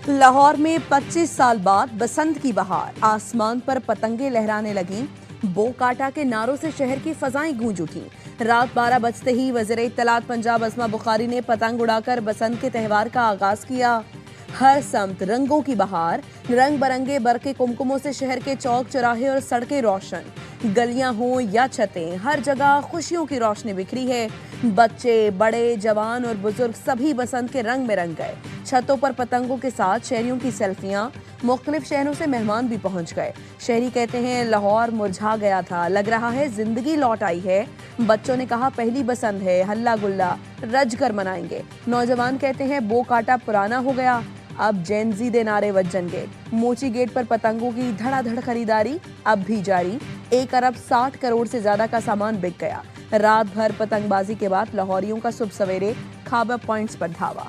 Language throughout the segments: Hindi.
लाहौर में 25 साल बाद बसंत की बहार, आसमान पर पतंगे लहराने लगीं। बो काटा के नारों से शहर की फजाएं गूंज उठीं। रात 12 बजते ही वज़ीर इत्तलात पंजाब अस्मा बुखारी ने पतंग उड़ाकर बसंत के त्यौहार का आगाज किया। हर समत रंगों की बहार, रंग बरंगे बरके कुमकुमों से शहर के चौक चौराहे और सड़कें रोशन। गलियां हों या छतें, हर जगह खुशियों की रोशनी बिखरी है। बच्चे, बड़े, जवान और बुजुर्ग सभी बसंत के रंग में रंग गए। छतों पर पतंगों के साथ शहरियों की सेल्फियां, मुख्तलिफ शहरों से मेहमान भी पहुंच गए। शहरी कहते हैं लाहौर मुरझा गया था, लग रहा है जिंदगी लौट आई है। बच्चों ने कहा पहली बसंत है, हल्ला गुल्ला रज कर मनाएंगे। नौजवान कहते हैं बो काटा पुराना हो गया, अब जेनजी दे नारे वज्जन गेट। मोची गेट पर पतंगों की धड़ाधड़ खरीदारी अब भी जारी। 1 अरब 60 करोड़ से ज्यादा का सामान बिक गया। रात भर पतंगबाजी के बाद लाहौरियों का सुबह सवेरे खाबा पॉइंट्स पर धावा।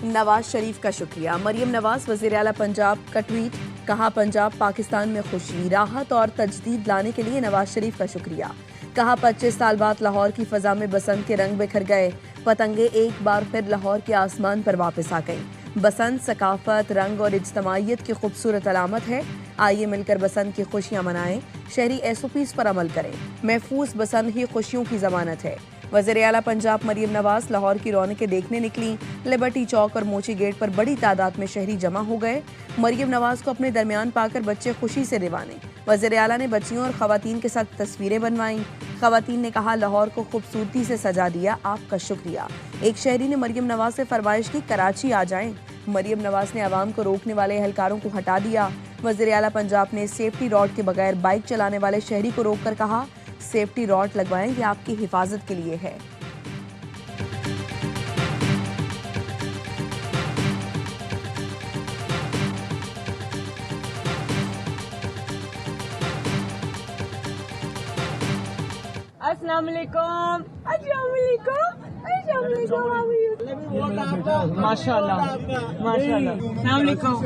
नवाज शरीफ का शुक्रिया। मरियम नवाज वज़ीर आला पंजाब का ट्वीट, कहा पंजाब पाकिस्तान में खुशी, राहत और तजदीद लाने के लिए नवाज शरीफ का शुक्रिया। कहा 25 साल बाद लाहौर की फजा में बसंत के रंग बिखर गए। पतंगे एक बार फिर लाहौर के आसमान पर वापस आ गई। बसंत सकाफत, रंग और इज्तमाइयत की खूबसूरत अलामत है। आइए मिलकर बसंत की खुशियां मनाएं। शहरी SOPs पर अमल करें। महफूज बसंत ही खुशियों की जमानत है। वज़ीर आला पंजाब मरियम नवाज लाहौर की रौनकें देखने निकली। लिबर्टी चौक और मोची गेट पर बड़ी तादाद में शहरी जमा हो गए। मरियम नवाज को अपने दरमियान पाकर बच्चे खुशी से दीवाने। वज़ीर आला ने बच्चियों और खवातीन के साथ तस्वीरें बनवाईं। खवातीन ने कहा लाहौर को खूबसूरती से सजा दिया, आपका शुक्रिया। एक शहरी ने मरियम नवाज से फरमाइश की कराची आ जाएं। मरियम नवाज ने आवाम को रोकने वाले एहलकारों को हटा दिया। वज़ीर आला पंजाब ने सेफ्टी रॉड के बगैर बाइक चलाने वाले शहरी को रोककर कहा सेफ्टी रॉड लगवाएं, ये आपकी हिफाजत के लिए है। अस्सलाम वालेकुम। अस्सलाम वालेकुम। अस्सलाम वालेकुम। माशाल्लाह माशाल्लाह। अस्सलाम वालेकुम।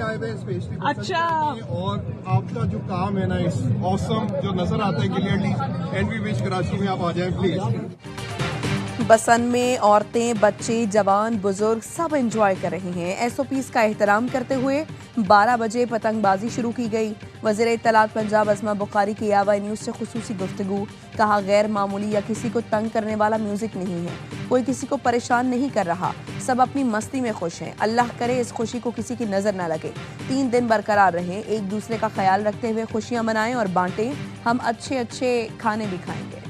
अच्छा, और आपका जो काम है ना, इस ऑसम जो नजर आता है clearly, and we wish Karachi में आप आ जाएं प्लीज। बसंत में औरतें, बच्चे, जवान, बुजुर्ग सब एंजॉय कर रहे हैं। SOPs का एहतराम करते हुए 12 बजे पतंगबाजी शुरू की गई। वज़ीर इत्तलात पंजाब अस्मा बुखारी की आवाई न्यूज़ से खुसूसी गुफ्तगू, कहा गैर मामूली या किसी को तंग करने वाला म्यूजिक नहीं है। कोई किसी को परेशान नहीं कर रहा, सब अपनी मस्ती में खुश हैं। अल्लाह करे इस खुशी को किसी की नजर न लगे। 3 दिन बरकरार रहें, एक दूसरे का ख्याल रखते हुए खुशियां मनाएं और बांटें। हम अच्छे अच्छे खाने भी खाएंगे।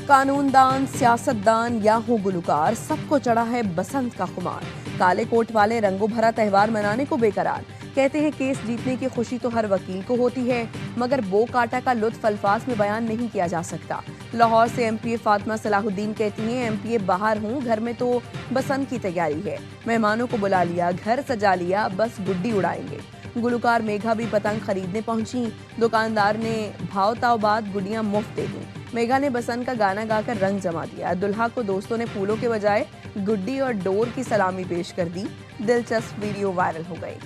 कानूनदान, सियासतदान या हो गुलकार, सबको चढ़ा है बसंत का खुमार। काले कोट वाले रंगों भरा त्यौहार मनाने को बेकरार। कहते हैं केस जीतने की खुशी तो हर वकील को होती है, मगर बो काटा का लुत्फ अल्फाज में बयान नहीं किया जा सकता। लाहौर से MPA फातिमा सलाहुद्दीन कहती हैं MPA बाहर हूँ, घर में तो बसंत की तैयारी है। मेहमानों को बुला लिया, घर सजा लिया, बस गुड्डी उड़ाएंगे। गुलकार मेघा भी पतंग खरीदने पहुंची। दुकानदार ने भाव ताव बाद गुड्डियां मुफ्त दे दी। मेघा ने बसंत का गाना गाकर रंग जमा दिया। दुल्हा को दोस्तों ने फूलों के बजाय गुड्डी और डोर की सलामी पेश कर दी। दिलचस्प वीडियो वायरल हो गई।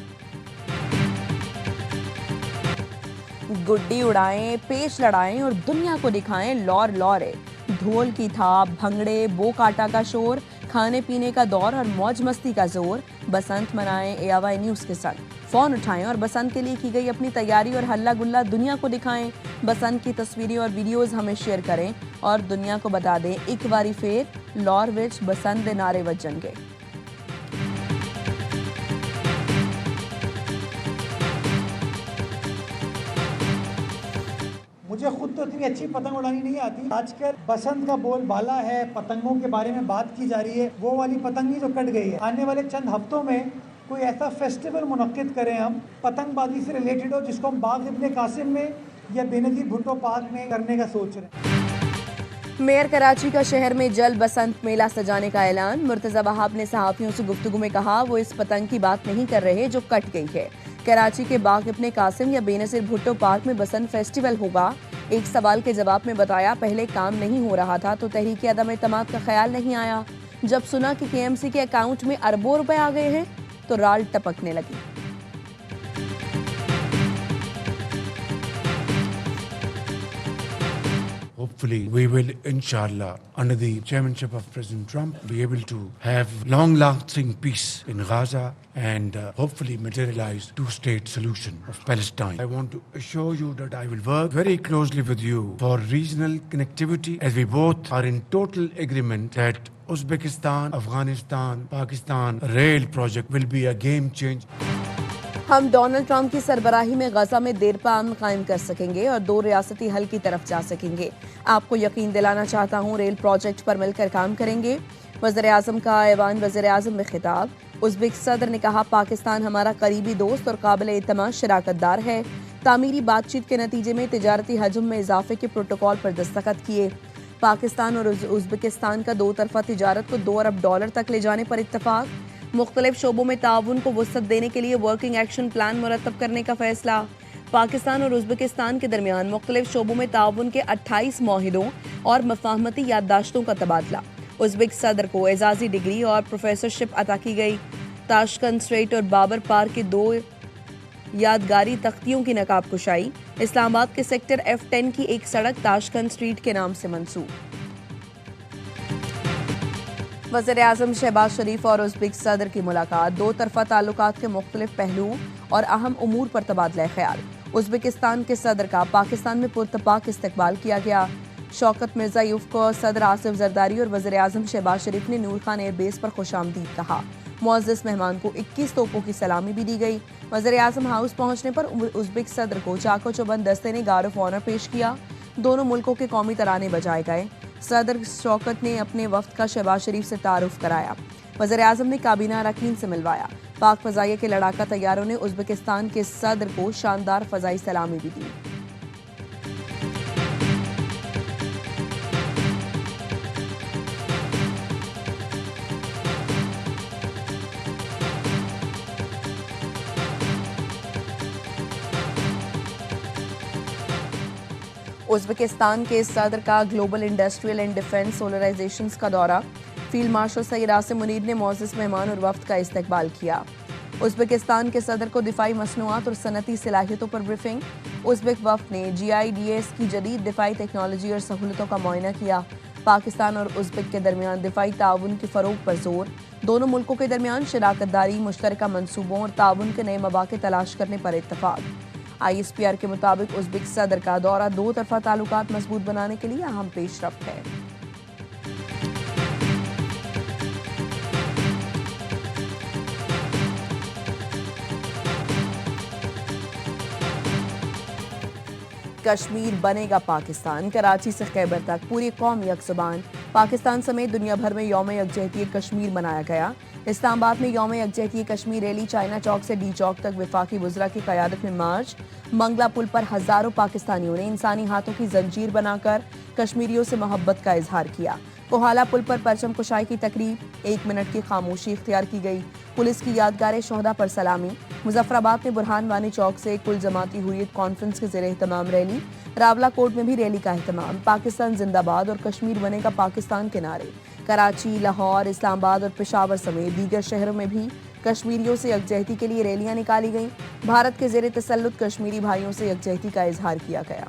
गुड्डी उड़ाएं, पेश लड़ाएं और दुनिया को दिखाएं लौर लौरे। ढोल की थाप, भंगड़े, बो काटा का शोर, खाने पीने का दौर और मौज मस्ती का जोर। बसंत मनाएं AWI न्यूज़ के संग। फोन उठाएं और बसंत के लिए की गई अपनी तैयारी और हल्ला गुल्ला दुनिया को दिखाएं। बसंत की तस्वीरें और वीडियोस हमें शेयर करें और दुनिया को बता दें एक बारी फिर लाहौर विच बसंत दे नारे वजनगे। मुझे खुद तो इतनी अच्छी पतंग उड़ानी नहीं आती। आजकल बसंत का बोलबाला है, पतंगों के बारे में बात की जा रही है। वो वाली पतंग ही जो कट गई है। आने वाले चंद हफ्तों में कोई ऐसा फेस्टिवल मुनक्किद करें हम पतंगबाजी से रिलेटेड हो, जिसको हम बाग इब्ने कासिम में या बेनज़ीर भुट्टो पार्क में करने का सोच रहे हैं। मेयर कराची का शहर में जल्द बसंत मेला सजाने का ऐलान। मुर्तज़ा वहाब ने सहाफ़ियों से गुफ्तगू में कहा वो इस पतंग की बात नहीं कर रहे जो कट गई है। कराची के बाग इब्ने कासिम या बेनज़ीर भुट्टो पार्क में बसंत फेस्टिवल होगा। एक सवाल के जवाब में बताया, पहले काम नहीं हो रहा था तो तहरीक अदम एतमाद का ख्याल नहीं आया। जब सुना कि केएमसी के अकाउंट में अरबों रुपए आ गए हैं तो राल टपकने लगी। Hopefully, we will, inshallah, under the chairmanship of President Trump, be able to have long-lasting peace in Gaza and hopefully materialize two-state solution of Palestine. I want to assure you that I will work very closely with you for regional connectivity, as we both are in total agreement that Uzbekistan, Afghanistan, Pakistan rail project will be a game changer. हम डोनाल्ड ट्रंप की सरबराही में गजा में देरपा अमन कायम कर सकेंगे और 2 रियासती हल की तरफ जा सकेंगे। आपको यकीन दिलाना चाहता हूँ, रेल प्रोजेक्ट पर मिलकर काम करेंगे। वज़ीर-ए-आज़म का ऐवान वज़ीर-ए-आज़म में खिताब। उज़्बेक सदर ने कहा, पाकिस्तान हमारा करीबी दोस्त और काबिल एतमाद शराकतदार है। तामीरी बातचीत के नतीजे में तिजारती हजम में इजाफे के प्रोटोकॉल पर दस्तखत किए। पाकिस्तान और उज़्बेकिस्तान का 2 तरफा तिजारत को $2 अरब तक ले जाने पर इत्तफाक। मुख्तलिफ शोबों में ताउन को वसअत देने के लिए वर्किंग एक्शन प्लान मुरतब करने का फैसला। पाकिस्तान और उज़्बेकिस्तान के दरमियान मुख्तलिफ शोबों में ताउन के 28 मुआहिदों और मफाहमती याददाश्तों का तबादला। उज़्बेक सदर को एजाजी डिग्री और प्रोफेसरशिप अता की गई। ताशकंद स्ट्रेट और बाबर पार्क के 2 यादगारी तख्तियों की नकाब कुशाई। इस्लामाबाद के सेक्टर F10 की एक सड़क ताशकंद स्ट्रीट के नाम से मंसूब। वज़ीर-ए-आज़म शहबाज शरीफ और उज़्बेक सदर की मुलाकात। 2 तरफा ताल्लुकात के मुख्तलिफ पहलुओं और अहम उमूर पर तबादला ख्याल। उज़्बेकिस्तान के सदर का पाकिस्तान में पुरतपाक इस्तकबाल किया गया। शौकत मिर्ज़ायोफ को सदर आसिफ जरदारी और वज़ीर-ए-आज़म शहबाज शरीफ ने नूर खान एयरबेस पर खुशामदीद कहा। मुअज़्ज़ज़ मेहमान को 21 तोपों की सलामी भी दी गई। वज़ीर-ए-आज़म हाउस पहुंचने पर उज़्बेक सदर को चाको चौबंद दस्ते ने गार्ड ऑफ ऑनर पेश किया। दोनों मुल्कों के कौमी तराने बजाए गए। सदर शौकत ने अपने वफ्द का शहबाज शरीफ से तारुफ कराया। वज़ीर-ए-आज़म ने काबीना अरकान से मिलवाया। पाक फ़ज़ाइया के लड़ाका तैयारों ने उज़्बेकिस्तान के सदर को शानदार फ़ज़ाई सलामी भी दी। उज़्बेकिस्तान के सदर का global industrial and defence solarization का दौरा। फील्ड मार्शल सईद आसिम मुनीर ने मुअज़्ज़ज़ मेहमान और वफ्द का इस्तकबाल किया। उज़्बेकिस्तान के सदर को दिफाई मसनूआत और सनती सलाहियतों पर ब्रीफिंग। उज़्बेक वफ्द ने GIDS की जदीद दिफाई टेक्नोलॉजी और सहूलतों का मुआयना किया। पाकिस्तान और उज़्बेक के दरमियान दिफाई ताउन के फ़रोग पर जोर। दोनों मुल्कों के दरमियान शराकतदारी, मुश्तरका मनसूबों और ताउन के नए मौक़े तलाश करने पर इत्तफाक। ISPR के मुताबिक उज़्बेक सदर का दौरा 2 तरफा ताल्लुकात मजबूत बनाने के लिए अहम पेशरफ्त है। कश्मीर बनेगा पाकिस्तान। कराची से खैबर तक पूरी कौम यकजुबान। पाकिस्तान समेत दुनिया भर में यौम यकजहती कश्मीर मनाया गया। इस्लामाबाद में यौम यकजहती कश्मीर रैली। चाइना चौक से डी चौक तक विफाकी वज़रा की क़यादत में मार्च। मंगला पुल पर हज़ारों पाकिस्तानियों ने इंसानी हाथों की जंजीर बनाकर कश्मीरियों से मोहब्बत का इजहार किया। कोहाला पुल पर परचम कुशाई की तकरीब। 1 मिनट की खामोशी इख्तियार की गई। पुलिस की यादगार शोहदा पर सलामी। मुजफ्फराबाद में बुरहान वानी चौक से कुल जमाती हुर्रियत कॉन्फ्रेंस के ज़ेर एहतमाम रैली। रावला कोट में भी रैली का एहतमाम। पाकिस्तान जिंदाबाद और कश्मीर बनेगा पाकिस्तान के नारे। कराची, लाहौर, इस्लामाबाद और पेशावर समेत दीगर शहरों में भी कश्मीरियों से यकजहती के लिए रैलियां निकाली गईं। भारत के ज़ेर तसल्लुत कश्मीरी भाइयों से यकजहती का इजहार किया गया।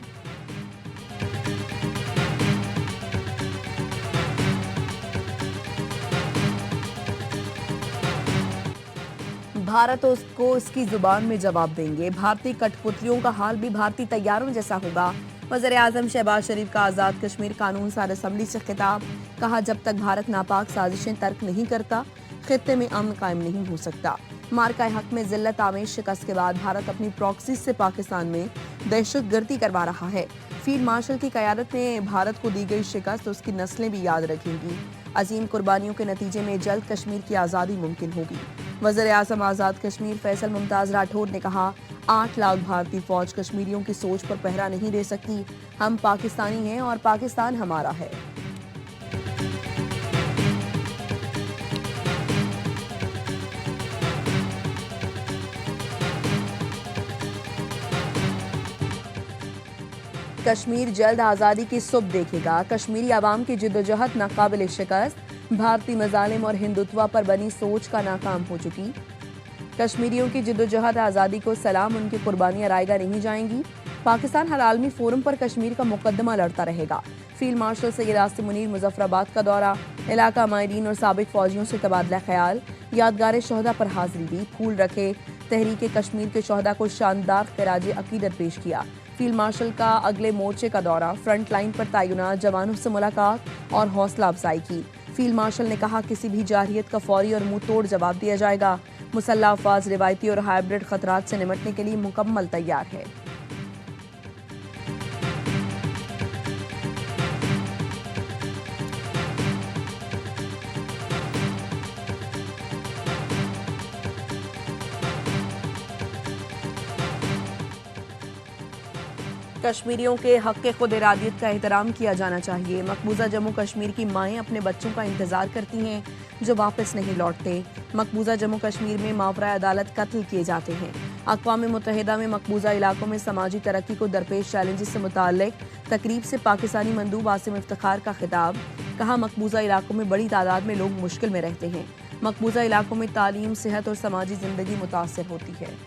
भारत उसको इसकी जुबान में जवाब देंगे। भारतीय कठपुतलियों का हाल भी भारतीय तैयारों जैसा होगा। वज़ीर-ए-आज़म शहबाज शरीफ का आज़ाद कश्मीर कानून सार असम्बली से खिताब। कहा, जब तक भारत नापाक साजिशें तर्क नहीं करता, खित्ते में अमन कायम नहीं हो सकता। मार्का हक में जिल्लत आमेज शिकस्त के बाद भारत अपनी प्रॉक्सी से पाकिस्तान में दहशतगर्दी करवा रहा है। फील्ड मार्शल की क़यादत में भारत को दी गई शिकस्त उसकी नस्लें भी याद रखेंगी। अजीम कुर्बानियों के नतीजे में जल्द कश्मीर की आज़ादी मुमकिन होगी। वज़ीर-ए-आज़म आज़ाद कश्मीर फैसल मुमताज़ राठौर ने कहा, 8 लाख भारतीय फौज कश्मीरियों की सोच पर पहरा नहीं दे सकती। हम पाकिस्तानी हैं और पाकिस्तान हमारा है। कश्मीर जल्द आज़ादी की सुबह देखेगा। कश्मीरी आवाम की जिद्दोजहद नाकाबिल शिकस्त। भारतीय मजालिम और हिंदुत्व पर बनी सोच का नाकाम हो चुकी। कश्मीरियों की जिद्दोजहद आज़ादी को सलाम, उनकी कुर्बानियां रायगा नहीं जाएंगी। पाकिस्तान हर आलमी फोरम पर कश्मीर का मुकदमा लड़ता रहेगा। फील्ड मार्शल सैयद आसिम मुनीर मुजफ्फराबाद का दौरा। इलाका माहिरीन और साबिक फौजियों से तबादला ख्याल। यादगार शहदा पर हाजिरी दी। फूल रखे। तहरीक कश्मीर के शहदा को शानदार खिराज अकीदत पेश किया। फील्ड मार्शल का अगले मोर्चे का दौरा। फ्रंट लाइन पर तैनात जवानों से मुलाकात और हौसला अफजाई की। फील्ड मार्शल ने कहा, किसी भी जारहियत का फौरी और मुंह तोड़ जवाब दिया जाएगा। मुसल्लह अफवाज रिवायती और हाइब्रिड खतरात से निपटने के लिए मुकम्मल तैयार है। कश्मीरियों के हक के खुद इरादियत का एहतराम किया जाना चाहिए। मकबूजा जम्मू कश्मीर की माएँ अपने बच्चों का इंतजार करती हैं जो वापस नहीं लौटते। मकबूजा जम्मू कश्मीर में मावरा अदालत कत्ल किए जाते हैं। अक़वाम मुत्तहिदा में मकबूजा इलाकों में समाजी तरक्की को दरपेश चैलेंजेस से मुताल्लिक तकरीब से पाकिस्तानी मंदूब आसिम इफ्तिखार का खिताब। कहा, मकबूजा इलाकों में बड़ी तादाद में लोग मुश्किल में रहते हैं। मकबूजा इलाकों में तालीम, सेहत और समाजी जिंदगी मुतासर होती है।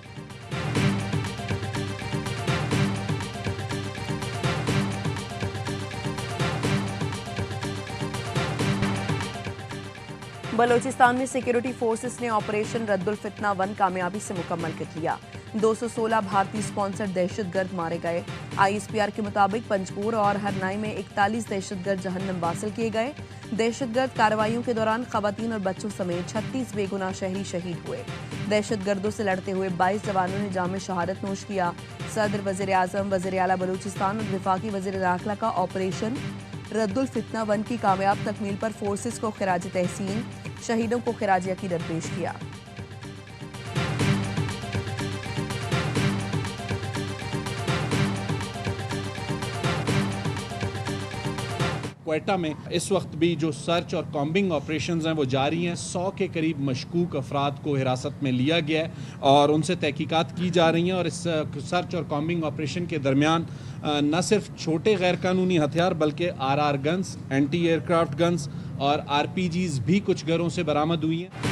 बलोचिस्तान में सिक्योरिटी फोर्सेस ने ऑपरेशन रद्दुल फितना 1 कामयाबी से मुकम्मल कर लिया। 216 भारतीय स्पॉन्सर्ड दहशतगर्द मारे गए। ISPR के मुताबिक पंजकोर और हरनाई में 41 दहशतगर्द जहन्नम वासिल किए गए। दहशतगर्द कार्रवाइयों के दौरान खवातीन और बच्चों समेत 36 बेगुनाह शहरी शहीद हुए। दहशतगर्दों से लड़ते हुए 22 जवानों ने जाम शहादत नोश किया। सदर, वज़ीर आज़म, वज़ीर आला बलूचिस्तान और वफाकी वज़ीर दाखिला का ऑपरेशन रद्दुल फितना 1 की कामयाब तकमील पर फोर्सेस को खिराज तहसीन, शहीदों को खिराज अकीदत पेश किया। क्वेटा में इस वक्त भी जो सर्च और कॉम्बिंग ऑपरेशंस हैं वो जारी हैं। 100 के करीब मशकूक अफराद को हिरासत में लिया गया है और उनसे तहकीकात की जा रही हैं। और इस सर्च और कॉम्बिंग ऑपरेशन के दरमियान न सिर्फ छोटे गैर कानूनी हथियार बल्कि RR guns, anti aircraft guns और RPGs भी कुछ घरों से बरामद हुई हैं।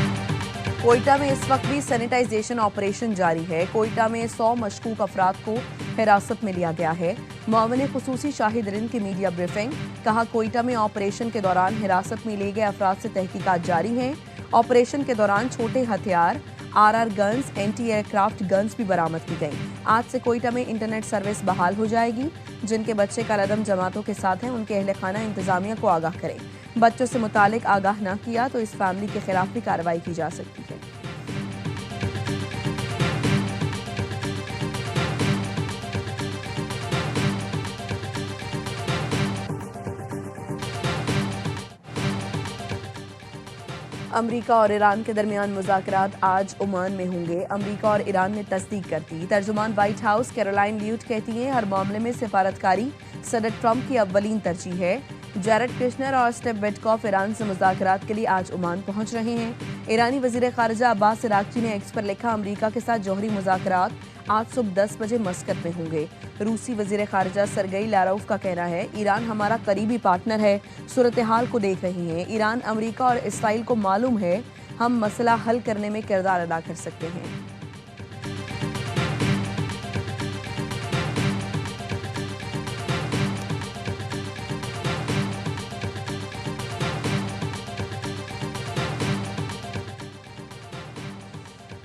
कोयटा में इस वक्त भी सैनिटाइजेशन ऑपरेशन जारी है। कोयटा में 100 मशकूक अफराद को हिरासत में लिया गया है। मुआविन खुसूसी शाहिद रिंद की मीडिया ब्रीफिंग। कहा, कोयटा में ऑपरेशन के दौरान हिरासत में लिए गए अफराद से तहकीकात जारी हैं। ऑपरेशन के दौरान छोटे हथियार, RR guns, anti aircraft guns भी बरामद की गई। आज से कोयटा में इंटरनेट सर्विस बहाल हो जाएगी। जिनके बच्चे कलअदम जमातों के साथ हैं उनके अहले खाना इंतजामिया को आगाह करें। बच्चों से मुतालिक आगाह न किया तो इस फैमिली के खिलाफ भी कार्रवाई की जा सकती है। अमरीका और ईरान के दरमियान मुज़ाकरात आज ओमान में होंगे। अमरीका और ईरान ने तस्दीक कर दी। तर्जुमान व्हाइट हाउस कैरोलाइन ल्यूट कहती हैं, हर मामले में सिफारतकारी सदर ट्रंप की अव्वलीन तरजीह है। जैरेड कुशनर और स्टीव विटकॉफ ईरान से मुज़ाकरात के लिए आज ओमान पहुंच रहे हैं। ईरानी वज़ीर ख़ारिजा अब्बास इराक़ची ने एक्स पर लिखा, अमरीका के साथ जौहरी मुज़ाकरात आज सुबह 10 बजे मस्कत में होंगे। रूसी वज़ीर ख़ारिजा सरगई लारोव का कहना है, ईरान हमारा करीबी पार्टनर है, सूरत हाल को देख रही हैं। ईरान, अमरीका और इसराइल को मालूम है हम मसला हल करने में किरदार अदा कर सकते हैं।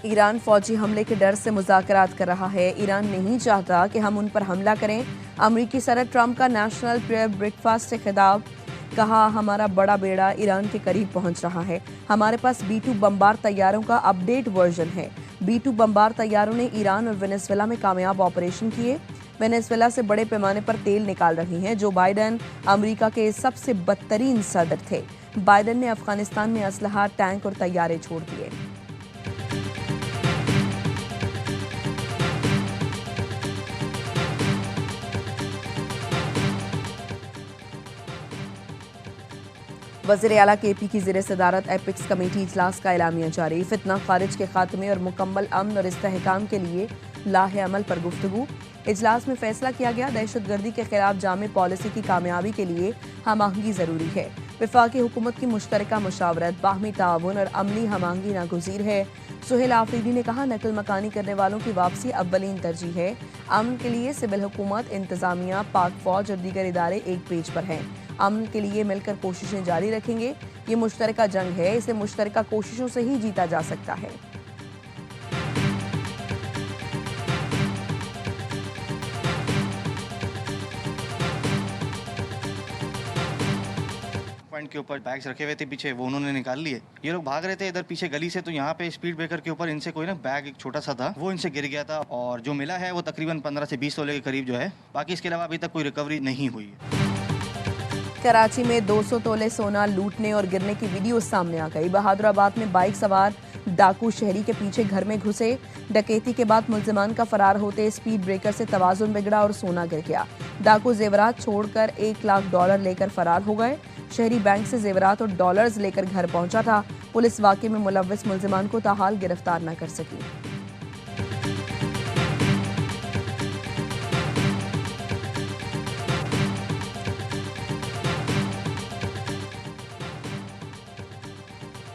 ईरान फौजी हमले के डर से मुज़ाकरात कर रहा है। ईरान नहीं चाहता कि हम उन पर हमला करें। अमरीकी सदर ट्रंप का नेशनल प्रेयर ब्रेकफास्ट से खिताब। कहा, हमारा बड़ा बेड़ा ईरान के करीब पहुंच रहा है। हमारे पास B-2 बमबार तैयारों का अपडेट वर्जन है। B-2 बमबार तैयारों ने ईरान और वेनेजुएला में कामयाब ऑपरेशन किए। वेनेजुएला से बड़े पैमाने पर तेल निकाल रही हैं। जो बाइडन अमरीका के सबसे बदतरीन सदर थे। बाइडन ने अफगानिस्तान में असलहा, टैंक और तैयारे छोड़ दिए। वज़ीर आला KP की ज़ेर सदारत एपिक्स कमेटी इजलास का एलामिया जारी। फितना खारिज के खात्मे और मुकम्मल अमन और इस्तेहकाम के लिए लाहे अमल पर गुफ्तगू। इजलास में फैसला किया गया, दहशतगर्दी के खिलाफ जामे पॉलिसी की कामयाबी के लिए हम आहंगी जरूरी है। वफाकी हुकूमत की मुश्तरका मुशावरत, बाहमी ताउन और अमली हम आहंगी नागुज़ीर है। सुहेल आफरीदी ने कहा, नकल मकानी करने वालों की वापसी अव्वलीन तरजीह है। अमन के लिए सिविल हुकूमत, इंतजामिया, पाक फौज और दीगर इदारे एक पेज पर हैं। अमन के लिए मिलकर कोशिशें जारी रखेंगे। ये मुश्तरका जंग है, इसे मुश्तरका कोशिशों से ही जीता जा सकता है। पॉइंट के ऊपर बैग्स रखे हुए थे पीछे, वो उन्होंने निकाल लिए। ये लोग भाग रहे थे इधर पीछे गली से, तो यहाँ पे स्पीड ब्रेकर के ऊपर इनसे कोई ना बैग एक छोटा सा था, वो इनसे गिर गया था और जो मिला है वो तकरीबन 15 से 20 तोले के करीब जो है। बाकी इसके अलावा अभी तक कोई रिकवरी नहीं हुई है। कराची में 200 तोले सोना लूटने और गिरने की वीडियो सामने आ गई। बहादुराबाद में बाइक सवार डाकू शहरी के पीछे घर में घुसे। डकैती के बाद मुल्जिमान का फरार होते स्पीड ब्रेकर से तवाजुन बिगड़ा और सोना गिर गया। डाकू जेवरात छोड़कर $1 लाख लेकर फरार हो गए। शहरी बैंक से जेवरात और डॉलर्स लेकर घर पहुंचा था। पुलिस वाकये में मुलव्विस मुल्जिमान को ताहाल गिरफ्तार न कर सकी।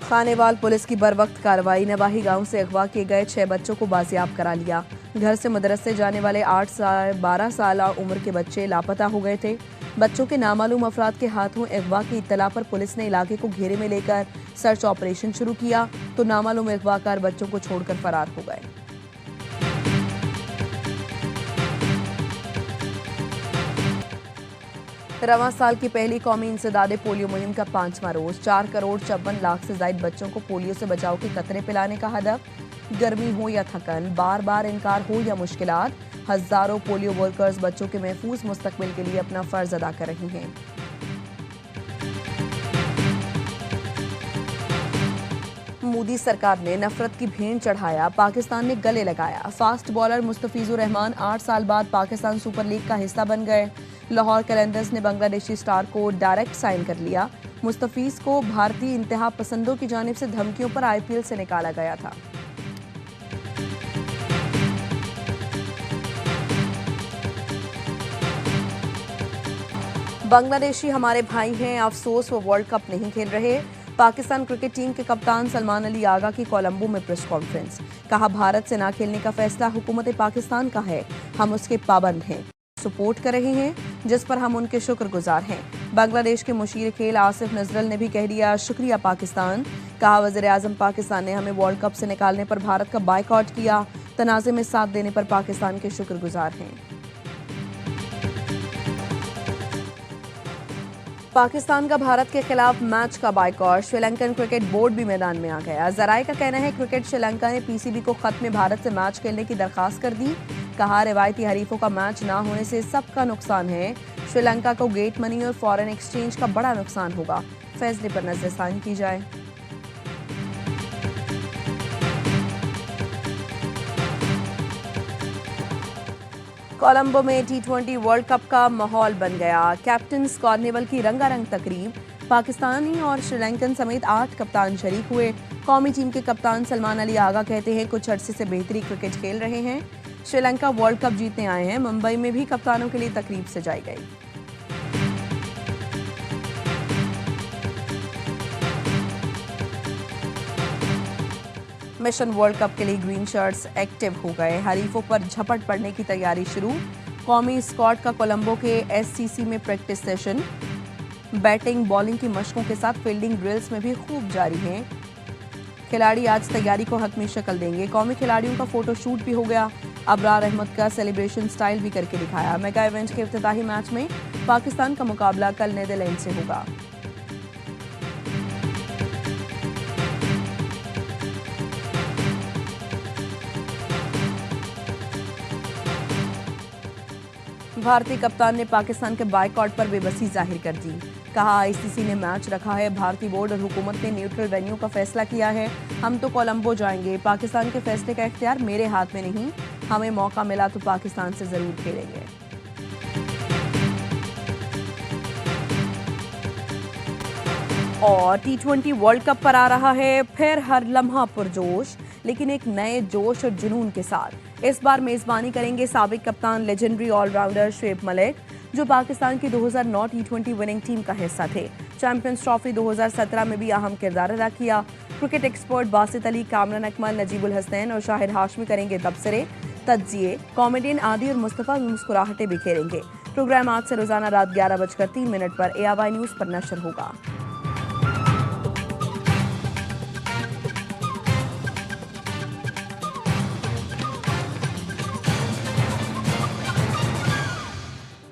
खानेवाल पुलिस की बरवक्त कार्रवाई, नवाही गांव से अगवा किए गए 6 बच्चों को बाजियाब करा लिया। घर से मदरसे जाने वाले 8 से 12 साल उम्र के बच्चे लापता हो गए थे। बच्चों के नामालूम अफराद के हाथों अगवा की इत्तला पर पुलिस ने इलाके को घेरे में लेकर सर्च ऑपरेशन शुरू किया, तो नामालूम अगवाकार बच्चों को छोड़कर फरार हो गए। रवां साल की पहली कौमी इंसदादे पोलियो मुहिम का 5वां रोज 4 करोड़ 54 लाख से ज्यादा बच्चों को पोलियो से बचाव के कतरे पिलाने का हदफ। गर्मी हो या थकन, बार बार इनकार हो या मुश्किलात, हजारों पोलियो वर्कर्स बच्चों के महफूज मुस्तकबिल के लिए अपना फर्ज अदा कर रही हैं। मोदी सरकार ने नफरत की भेंट चढ़ाया, पाकिस्तान ने गले लगाया। फास्ट बॉलर मुस्तफिजुर रहमान 8 साल बाद पाकिस्तान सुपर लीग का हिस्सा बन गए। लाहौर कैलेंडर्स ने बांग्लादेशी स्टार को डायरेक्ट साइन कर लिया। मुस्तफिज को भारतीय इंतहा पसंदों की जानिब से धमकियों पर IPL से निकाला गया था। बांग्लादेशी हमारे भाई हैं, अफसोस वो वर्ल्ड कप नहीं खेल रहे। पाकिस्तान क्रिकेट टीम के कप्तान सलमान अली आगा की कोलंबो में प्रेस कॉन्फ्रेंस, कहा भारत से ना खेलने का फैसला हुकूमत पाकिस्तान का है, हम उसके पाबंद हैं, सपोर्ट कर रहे हैं, जिस पर हम उनके शुक्रगुजार हैं। बांग्लादेश के मुशीर खेल आसिफ नजरल ने भी कह दिया शुक्रिया पाकिस्तान, कहा वज़ीर आज़म पाकिस्तान ने हमें वर्ल्ड कप से निकालने पर भारत का बायकॉट किया, तनाज़े में साथ देने पर पाकिस्तान के शुक्रगुजार हैं। पाकिस्तान का भारत के खिलाफ मैच का बायकॉट, श्रीलंकन क्रिकेट बोर्ड भी मैदान में आ गया। जराए का कहना है क्रिकेट श्रीलंका ने PCB को खत में भारत से मैच खेलने की दरखास्त कर दी। कहा रिवायती हरीफों का मैच ना होने से सबका नुकसान है। श्रीलंका को गेट मनी और फॉरेन एक्सचेंज का बड़ा नुकसान होगा। फैसले पर नजरसानी की जाए। कोलंबो में T20 वर्ल्ड कप का माहौल बन गया। कैप्टन्स कार्निवल की रंगारंग तकरीब, पाकिस्तानी और श्रीलंकन समेत 8 कप्तान शरीक हुए। कौमी टीम के कप्तान सलमान अली आगा कहते हैं कुछ अरसे से बेहतरी क्रिकेट खेल रहे हैं। श्रीलंका वर्ल्ड कप जीतने आए हैं। मुंबई में भी कप्तानों के लिए तकरीब सजाई गई। मिशन वर्ल्ड कप के लिए ग्रीन शर्ट्स एक्टिव हो गए। हरीफों पर झपट पड़ने की तैयारी शुरू। कौमी स्क्वाड का कोलंबो के SCC में प्रैक्टिस सेशन। बैटिंग बॉलिंग की मशकों के साथ फील्डिंग ड्रिल्स में भी खूब जारी हैं। खिलाड़ी आज तैयारी को हतमी शक्ल देंगे। कौमी खिलाड़ियों का फोटो शूट भी हो गया। अबरार अहमद का सेलिब्रेशन स्टाइल भी करके दिखाया। मेगा इवेंट के इफ्तिताही मैच में पाकिस्तान का मुकाबला कल नीदरलैंड से होगा। भारतीय कप्तान ने पाकिस्तान के बायकॉट पर बेबसी जाहिर कर दी। कहा ICC ने मैच रखा है, भारतीय बोर्ड और हुकूमत ने न्यूट्रल वेन्यू का फैसला किया है। हम तो कोलंबो जाएंगे। पाकिस्तान के फैसले का इख्तियार मेरे हाथ में नहीं। हमें मौका मिला तो पाकिस्तान से जरूर खेलेंगे। और T20 वर्ल्ड कप पर आ रहा है फिर हर लम्हा पुरजोश, लेकिन एक नए जोश और जुनून के साथ। इस बार मेजबानी करेंगे साबिक कप्तान लेजेंडरी ऑलराउंडर शुएब मलिक, जो पाकिस्तान की 2009 टी20 विनिंग टीम का हिस्सा थे। चैंपियंस ट्रॉफी 2017 में भी अहम किरदार अदा किया। क्रिकेट एक्सपर्ट बासित अली, कामरान अकमल, नजीबुल हसनैन और शाहिद हाशमी करेंगे तबसरे, तज्जिए। कॉमेडियन आदि और मुस्तफ़ा भी मुस्कुराहटें बिखेरेंगे। प्रोग्राम आज से रोजाना रात 11:03 पर ARY न्यूज़ पर नशर होगा।